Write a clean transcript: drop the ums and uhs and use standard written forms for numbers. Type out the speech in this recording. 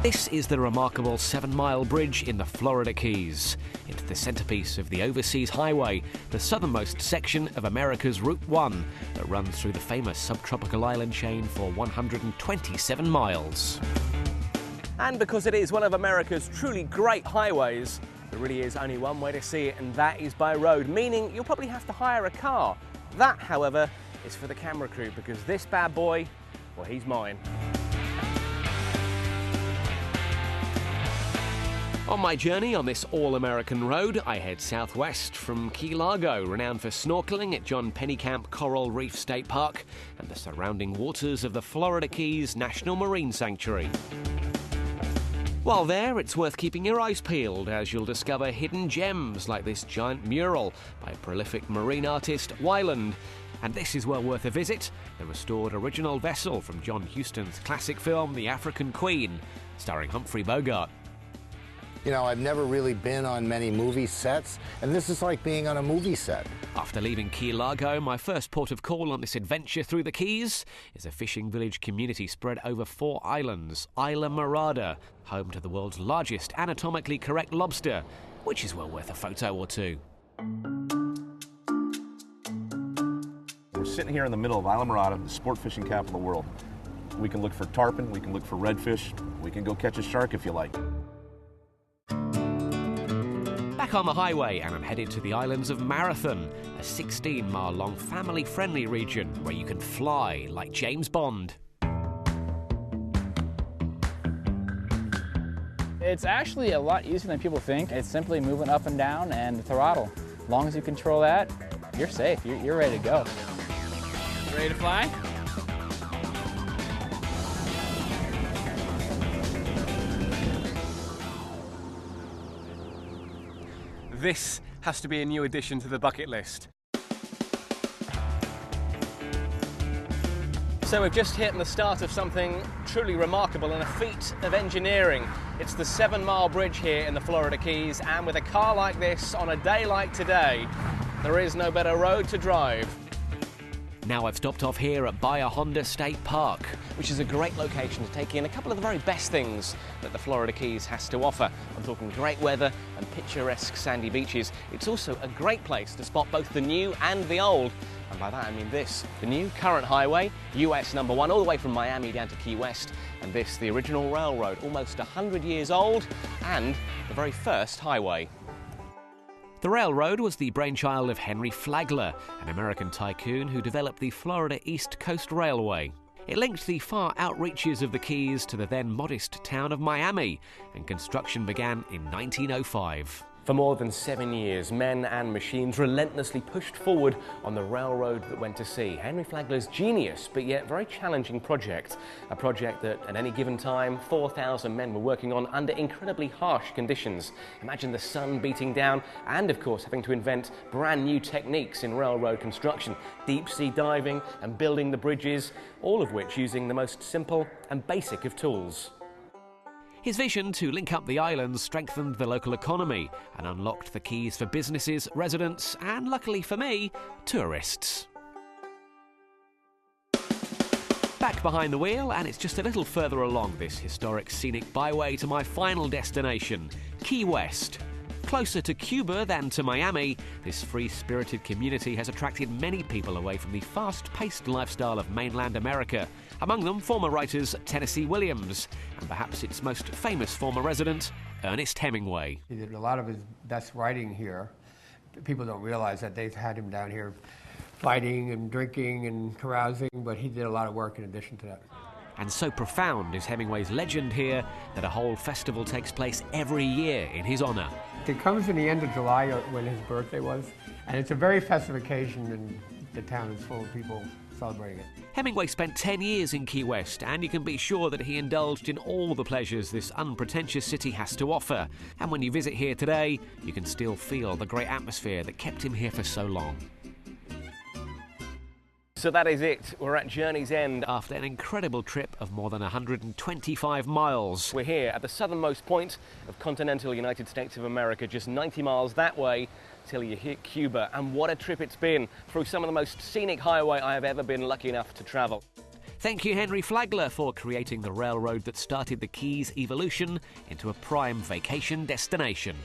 This is the remarkable 7-mile bridge in the Florida Keys. It's the centerpiece of the overseas highway, the southernmost section of America's Route 1 that runs through the famous subtropical island chain for 127 miles. And because it is one of America's truly great highways, there really is only one way to see it, and that is by road, meaning you'll probably have to hire a car. That, however, is for the camera crew, because this bad boy, well, he's mine. On my journey on this all-American road, I head southwest from Key Largo, renowned for snorkeling at John Pennekamp Coral Reef State Park and the surrounding waters of the Florida Keys National Marine Sanctuary. While there, it's worth keeping your eyes peeled, as you'll discover hidden gems like this giant mural by prolific marine artist Weiland. And this is well worth a visit, the restored original vessel from John Huston's classic film The African Queen, starring Humphrey Bogart. You know, I've never really been on many movie sets, and this is like being on a movie set. After leaving Key Largo, my first port of call on this adventure through the Keys is a fishing village community spread over 4 islands, Isla Morada, home to the world's largest anatomically correct lobster, which is well worth a photo or two. We're sitting here in the middle of Isla Morada, the sport fishing capital of the world. We can look for tarpon, we can look for redfish, we can go catch a shark if you like. Back on the highway, and I'm headed to the islands of Marathon, a 16-mile-long family-friendly region where you can fly like James Bond. It's actually a lot easier than people think. It's simply moving up and down and the throttle. As long as you control that, you're safe. You're ready to go. Ready to fly? This has to be a new addition to the bucket list. So we've just hit the start of something truly remarkable and a feat of engineering. It's the 7-mile bridge here in the Florida Keys, and with a car like this on a day like today, there is no better road to drive. Now I've stopped off here at Bahia Honda State Park, which is a great location to take in a couple of the very best things that the Florida Keys has to offer. I'm talking great weather and picturesque sandy beaches. It's also a great place to spot both the new and the old. And by that I mean this, the new current highway, US number 1, all the way from Miami down to Key West, and this, the original railroad, almost 100 years old, and the very first highway. The railroad was the brainchild of Henry Flagler, an American tycoon who developed the Florida East Coast Railway. It linked the far outreaches of the Keys to the then modest town of Miami, and construction began in 1905. For more than 7 years, men and machines relentlessly pushed forward on the railroad that went to sea. Henry Flagler's genius, but yet very challenging project. A project that, at any given time, 4,000 men were working on under incredibly harsh conditions. Imagine the sun beating down and, of course, having to invent brand new techniques in railroad construction. Deep-sea diving and building the bridges, all of which using the most simple and basic of tools. His vision to link up the islands strengthened the local economy and unlocked the Keys for businesses, residents, and luckily for me, tourists. Back behind the wheel, and it's just a little further along this historic scenic byway to my final destination, Key West. Closer to Cuba than to Miami, this free-spirited community has attracted many people away from the fast-paced lifestyle of mainland America, among them former writers Tennessee Williams, and perhaps its most famous former resident, Ernest Hemingway. He did a lot of his best writing here. People don't realize that they've had him down here fighting and drinking and carousing, but he did a lot of work in addition to that. And so profound is Hemingway's legend here that a whole festival takes place every year in his honour. It comes in the end of July when his birthday was, and it's a very festive occasion, and the town is full of people celebrating it. Hemingway spent 10 years in Key West, and you can be sure that he indulged in all the pleasures this unpretentious city has to offer. And when you visit here today, you can still feel the great atmosphere that kept him here for so long. So that is it. We're at journey's end after an incredible trip of more than 125 miles. We're here at the southernmost point of continental United States of America, just 90 miles that way till you hit Cuba. And what a trip it's been through some of the most scenic highway I have ever been lucky enough to travel. Thank you, Henry Flagler, for creating the railroad that started the Keys' evolution into a prime vacation destination.